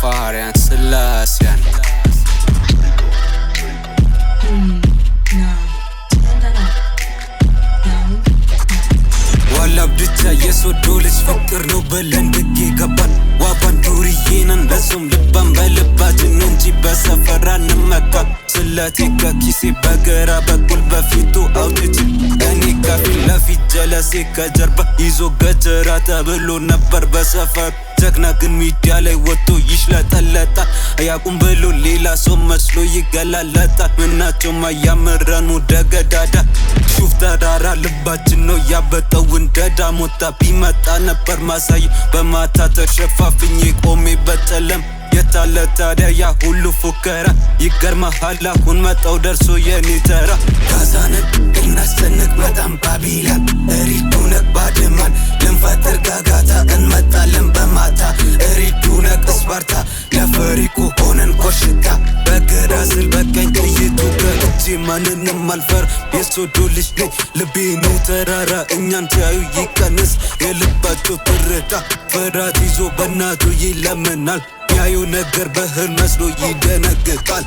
Rastafarian Selassie Walla bdicha yesodo ልጅ ፍቅር ነው በለን ድጌ ገባን ዋባን ዱርዬነን በሱም ልባን በልባችን እንጂ በሰፈራ እንመካ ስለቴ ከኪሴ በግራ በኩል በፊቱ አውጥቼ እኔ ከፊት ለፊት ጀለሴ ከጀርባ ይዞ ገጀራ ተብሎ ነበር በሰፈር ጀግና ግን ሚዲያ ላይ ወጥቶ ይሽለጠለጣል አያቁም ብሎ ሌላ ሰው መስሎ ይገላለጣል ምናቸው ማያምረኑ ደገዳዳ ሹፍ ተራራ ልባችን ነው ያበጠው እንደዳ ሞታ ቢመጣ ነበር ማሳይ በማታ ተሸፋፍኜ ቆሜ በጨለም የታለ ታዲያ ያ ሁሉ ፉከራ ይገርምሃል አሁን መጣው ደርሶ የኔ ተራ ካዛነን እናስጨንቅ በጣም ባቢላን እሪዱነቅ ባድማን ልንፈጥር ጋጋታ እንመጣለን በማታ እሪዱነቅ እስፓርታ ለፈሪቁ ሆነን ኮሽታ በግራ ስል በቀኝ ጥይቱ ከእጄ ማንንም አልፈር የሶዶ ልጅ ነኝ ልቤ ነው ተራራ እኛን ሲያዩ ይቀንስ የልባቸው ትርታ ፍርሃት ይዞ በእናቱ ይለምናል ያዩ ነገር በህልም መስሎ ይደነግጣል